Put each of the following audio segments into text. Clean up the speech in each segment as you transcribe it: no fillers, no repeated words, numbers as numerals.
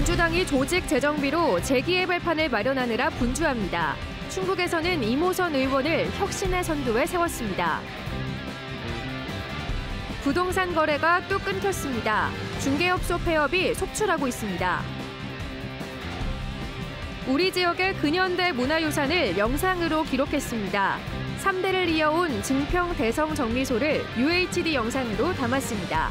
민주당이 조직 재정비로 재기의 발판을 마련하느라 분주합니다. 충북에서는 이모선 의원을 혁신의 선두에 세웠습니다. 부동산 거래가 뚝 끊겼습니다. 중개업소 폐업이 속출하고 있습니다. 우리 지역의 근현대 문화유산을 영상으로 기록했습니다. 3대를 이어온 증평 대성 정미소를 UHD 영상으로 담았습니다.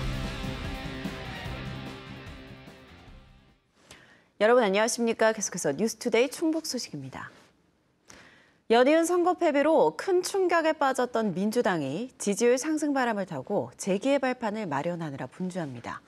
여러분 안녕하십니까? 계속해서 뉴스투데이 충북 소식입니다. 연이은 선거 패배로 큰 충격에 빠졌던 민주당이 지지율 상승 바람을 타고 재기의 발판을 마련하느라 분주합니다.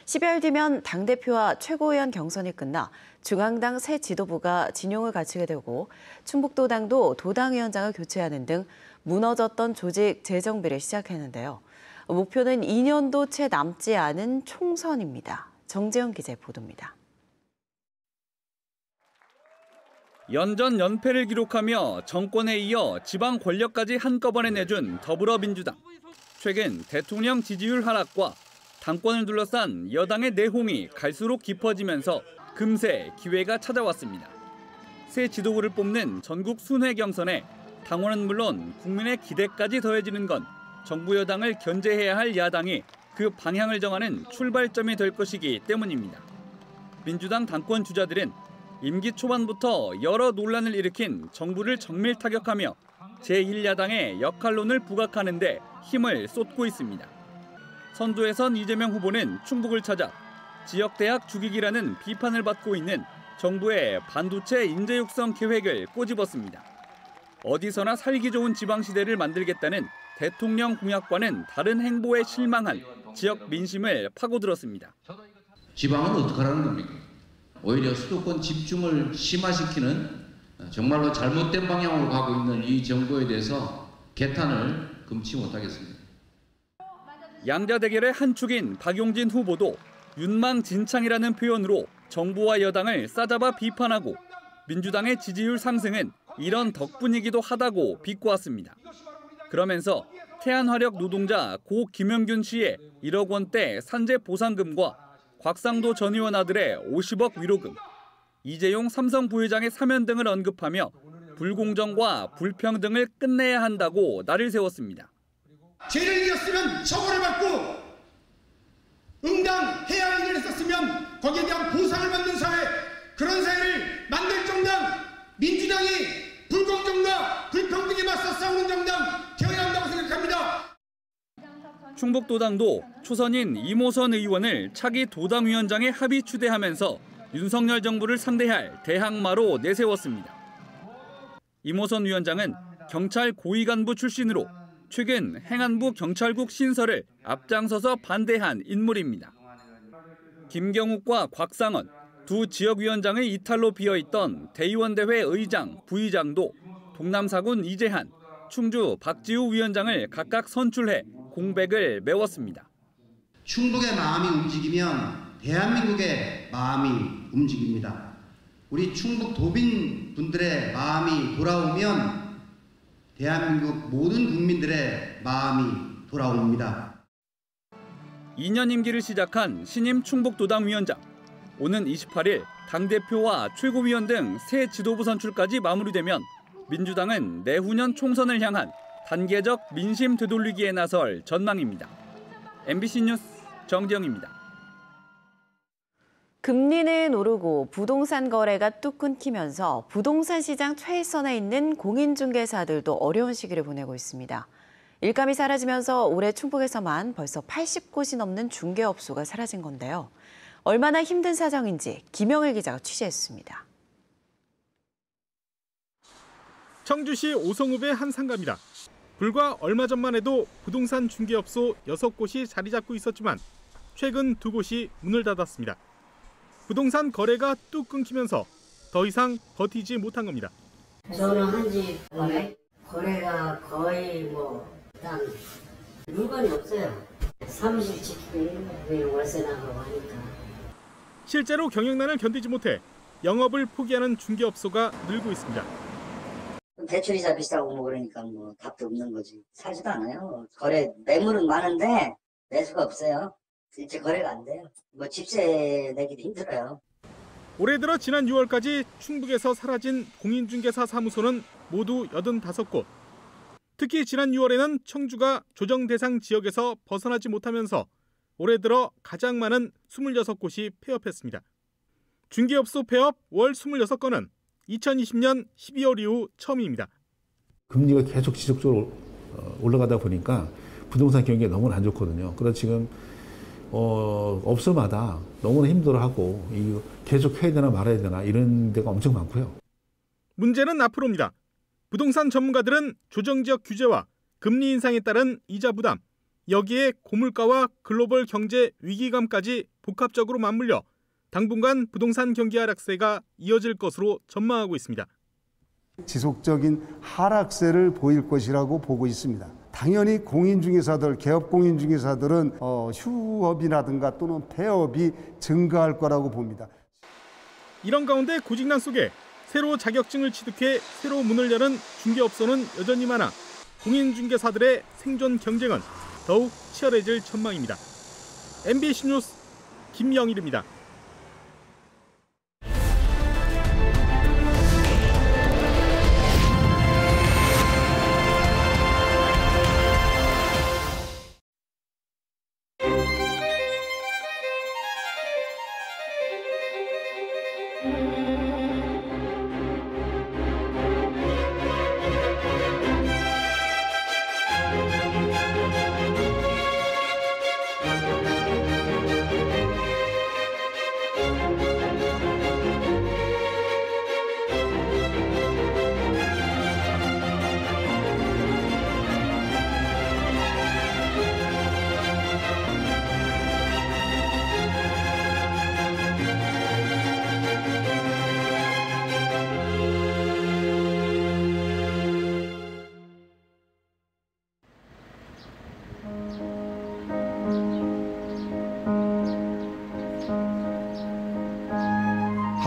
10여일 뒤면 당대표와 최고위원 경선이 끝나 중앙당 새 지도부가 진용을 갖추게 되고 충북도당도 도당위원장을 교체하는 등 무너졌던 조직 재정비를 시작했는데요. 목표는 2년도 채 남지 않은 총선입니다. 정재영 기자의 보도입니다. 연전 연패를 기록하며 정권에 이어 지방 권력까지 한꺼번에 내준 더불어민주당. 최근 대통령 지지율 하락과 당권을 둘러싼 여당의 내홍이 갈수록 깊어지면서 금세 기회가 찾아왔습니다. 새 지도부를 뽑는 전국 순회 경선에 당원은 물론 국민의 기대까지 더해지는 건 정부 여당을 견제해야 할 야당이 그 방향을 정하는 출발점이 될 것이기 때문입니다. 민주당 당권 주자들은 임기 초반부터 여러 논란을 일으킨 정부를 정밀 타격하며 제1야당의 역할론을 부각하는 데 힘을 쏟고 있습니다. 선두에 선 이재명 후보는 충북을 찾아 지역대학 죽이기라는 비판을 받고 있는 정부의 반도체 인재 육성 계획을 꼬집었습니다. 어디서나 살기 좋은 지방시대를 만들겠다는 대통령 공약과는 다른 행보에 실망한 지역 민심을 파고들었습니다. 지방은 어떻게 하라는 겁니까? 오히려 수도권 집중을 심화시키는 정말로 잘못된 방향으로 가고 있는 이 정부에 대해서 개탄을 금치 못하겠습니다. 양자 대결의 한 축인 박용진 후보도 윤망진창이라는 표현으로 정부와 여당을 싸잡아 비판하고 민주당의 지지율 상승은 이런 덕분이기도 하다고 비꼬았습니다. 그러면서 태안화력 노동자 고 김영균 씨의 1억 원대 산재 보상금과 곽상도 전 의원 아들의 50억 위로금, 이재용 삼성 부회장의 사면 등을 언급하며 불공정과 불평등을 끝내야 한다고 날을 세웠습니다. 죄를 지었으면 처벌을 받고 응당해야 할 일을 했었으면 거기에 대한 보상을 받는 사회, 그런 사회를 만들 정당, 민주당이 불공정과 불평등에 맞서 싸우는 정당 되어야 한다고 생각합니다. 충북도당도 초선인 이모선 의원을 차기 도당위원장에 합의 추대하면서 윤석열 정부를 상대할 대항마로 내세웠습니다. 이모선 위원장은 경찰 고위 간부 출신으로 최근 행안부 경찰국 신설을 앞장서서 반대한 인물입니다. 김경욱과 곽상원, 두 지역위원장의 이탈로 비어있던 대의원대회 의장, 부의장도 동남사군 이재한, 충주 박지우 위원장을 각각 선출해 공백을 메웠습니다. 충북의 마음이 움직이면 대한민국의 마음이 움직입니다. 우리 충북 도민 분들의 마음이 돌아오면 대한민국 모든 국민들의 마음이 돌아옵니다. 2년 임기를 시작한 신임 충북도당위원장. 오는 28일 당대표와 최고위원 등 새 지도부 선출까지 마무리되면 민주당은 내후년 총선을 향한 단계적 민심 되돌리기에 나설 전망입니다. MBC 뉴스 정재영입니다. 금리는 오르고 부동산 거래가 뚝 끊기면서 부동산 시장 최일선에 있는 공인중개사들도 어려운 시기를 보내고 있습니다. 일감이 사라지면서 올해 충북에서만 벌써 80곳이 넘는 중개업소가 사라진 건데요. 얼마나 힘든 사정인지 김영일 기자가 취재했습니다. 청주시 오성읍의 한 상가입니다. 불과 얼마 전만 해도 부동산 중개업소 6곳이 자리 잡고 있었지만 최근 2곳이 문을 닫았습니다. 부동산 거래가 뚝 끊기면서 더 이상 버티지 못한 겁니다. 저는 한지 거래가 거의 일단 물건이 없어요. 사무실 지키고 월세 나가고 하니까. 실제로 경영난을 견디지 못해 영업을 포기하는 중개업소가 늘고 있습니다. 대출이자 비싸고 그러니까 답도 없는 거지. 사지도 않아요. 거래 매물은 많은데 매수가 없어요. 이제 거래가 안 돼요. 집세 내기도 힘들어요. 올해 들어 지난 6월까지 충북에서 사라진 공인중개사 사무소는 모두 85곳. 특히 지난 6월에는 청주가 조정 대상 지역에서 벗어나지 못하면서 올해 들어 가장 많은 26곳이 폐업했습니다. 중개업소 폐업 월 26건은 2020년 12월 이후 처음입니다. 금리가 계속 지속적으로 올라가다 보니까 부동산 경기가 너무 안 좋거든요. 그래서 지금 업소마다 너무나 힘들어하고 이거 계속 해야 되나 말아야 되나 이런 데가 엄청 많고요. 문제는 앞으로입니다. 부동산 전문가들은 조정지역 규제와 금리 인상에 따른 이자 부담, 여기에 고물가와 글로벌 경제 위기감까지 복합적으로 맞물려 당분간 부동산 경기 하락세가 이어질 것으로 전망하고 있습니다. 지속적인 하락세를 보일 것이라고 보고 있습니다. 당연히 공인중개사들, 개업 공인중개사들은 휴업이라든가 또는 폐업이 증가할 거라고 봅니다. 이런 가운데 고직난 속에 새로 자격증을 취득해 새로 문을 여는 중개업소는 여전히 많아 공인중개사들의 생존 경쟁은 더욱 치열해질 전망입니다. MBC 뉴스 김영일입니다.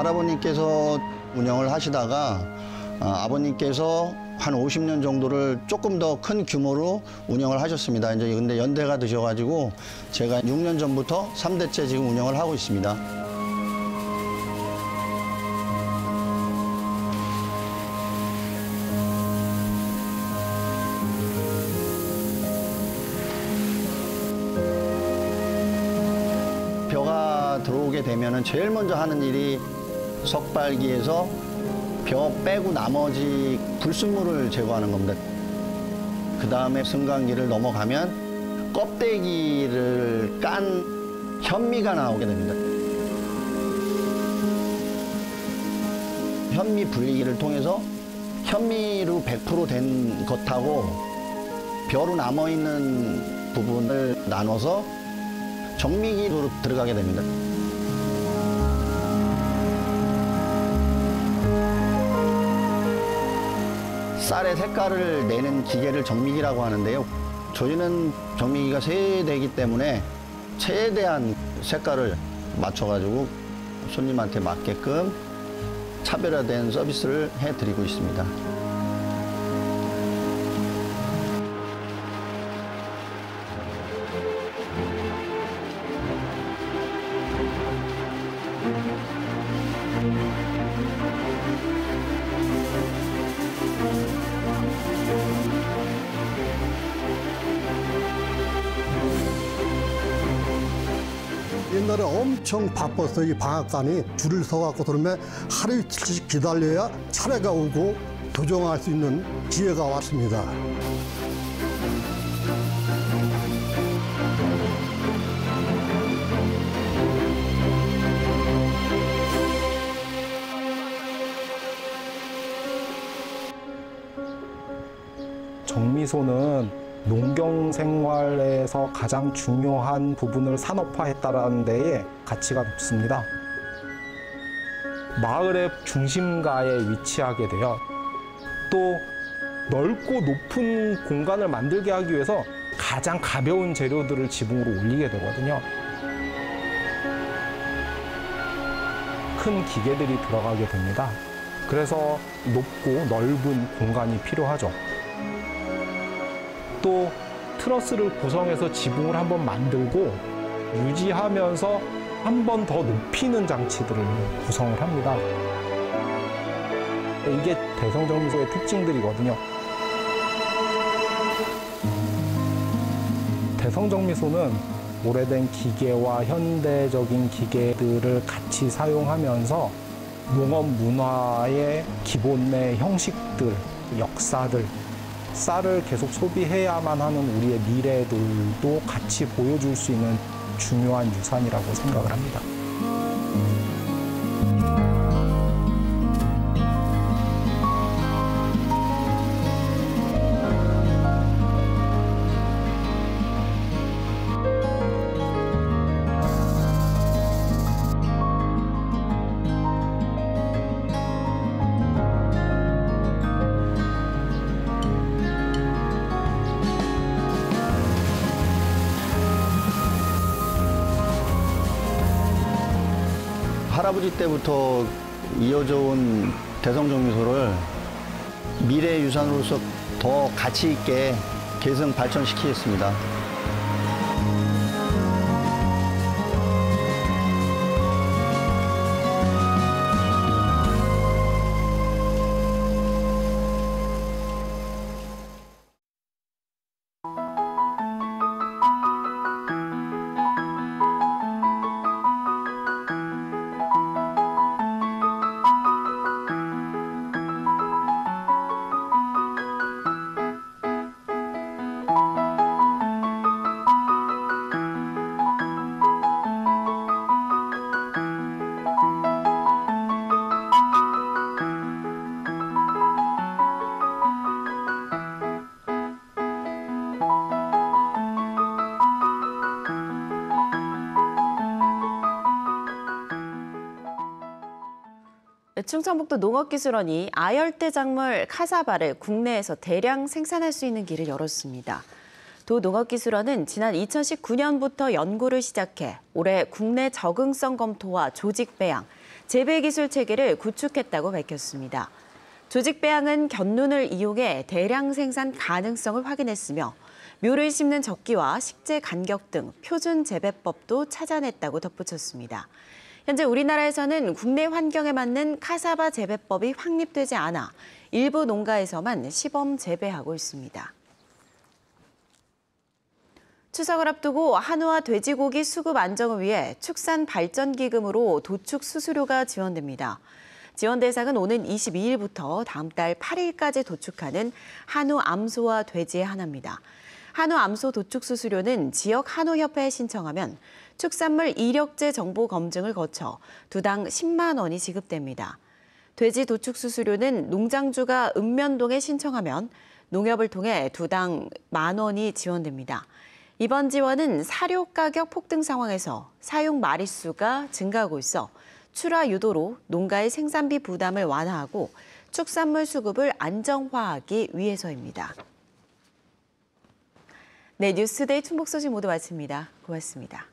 할아버님께서 운영을 하시다가 아버님께서 한 50년 정도를 조금 더 큰 규모로 운영을 하셨습니다. 이제 근데 연대가 드셔가지고 제가 6년 전부터 3대째 지금 운영을 하고 있습니다. 벼가 들어오게 되면은 제일 먼저 하는 일이 석발기에서 벼 빼고 나머지 불순물을 제거하는 겁니다. 그 다음에 승강기를 넘어가면 껍데기를 깐 현미가 나오게 됩니다. 현미 분리기를 통해서 현미로 100% 된 것하고 벼로 남아있는 부분을 나눠서 정미기로 들어가게 됩니다. 쌀의 색깔을 내는 기계를 정미기라고 하는데요. 저희는 정미기가 3대이기 때문에 최대한 색깔을 맞춰가지고 손님한테 맞게끔 차별화된 서비스를 해드리고 있습니다. 옛날에 엄청 바빴어요. 이 방앗간이 줄을 서갖고 그러면 하루 이틀씩 기다려야 차례가 오고 도정할 수 있는 기회가 왔습니다. 정미소는 농경 생활에서 가장 중요한 부분을 산업화했다는 데에 가치가 높습니다. 마을의 중심가에 위치하게 되어 또 넓고 높은 공간을 만들게 하기 위해서 가장 가벼운 재료들을 지붕으로 올리게 되거든요. 큰 기계들이 들어가게 됩니다. 그래서 높고 넓은 공간이 필요하죠. 또 트러스를 구성해서 지붕을 한번 만들고 유지하면서 한 번 더 높이는 장치들을 구성을 합니다. 이게 대성정미소의 특징들이거든요. 대성정미소는 오래된 기계와 현대적인 기계들을 같이 사용하면서 농업 문화의 기본의 형식들, 역사들, 쌀을 계속 소비해야만 하는 우리의 미래들도 같이 보여줄 수 있는 중요한 유산이라고 생각을 합니다. 할아버지 때부터 이어져 온 대성정미소를 미래 유산으로서 더 가치 있게 계승 발전시키겠습니다. 충청북도 농업기술원이 아열대 작물 카사바를 국내에서 대량 생산할 수 있는 길을 열었습니다. 도 농업기술원은 지난 2019년부터 연구를 시작해 올해 국내 적응성 검토와 조직 배양, 재배 기술 체계를 구축했다고 밝혔습니다. 조직 배양은 견눈을 이용해 대량 생산 가능성을 확인했으며 묘를 심는 적기와 식재 간격 등 표준 재배법도 찾아냈다고 덧붙였습니다. 현재 우리나라에서는 국내 환경에 맞는 카사바 재배법이 확립되지 않아 일부 농가에서만 시범 재배하고 있습니다. 추석을 앞두고 한우와 돼지고기 수급 안정을 위해 축산발전기금으로 도축 수수료가 지원됩니다. 지원 대상은 오는 22일부터 다음 달 8일까지 도축하는 한우 암소와 돼지의 하나입니다. 한우 암소 도축 수수료는 지역 한우협회에 신청하면 축산물 이력제 정보 검증을 거쳐 두당 10만 원이 지급됩니다. 돼지 도축 수수료는 농장주가 읍면동에 신청하면 농협을 통해 두당 10,000원이 지원됩니다. 이번 지원은 사료 가격 폭등 상황에서 사용 마리수가 증가하고 있어 출하 유도로 농가의 생산비 부담을 완화하고 축산물 수급을 안정화하기 위해서입니다. 네, 뉴스데이 충북 소식 모두 마칩니다. 고맙습니다.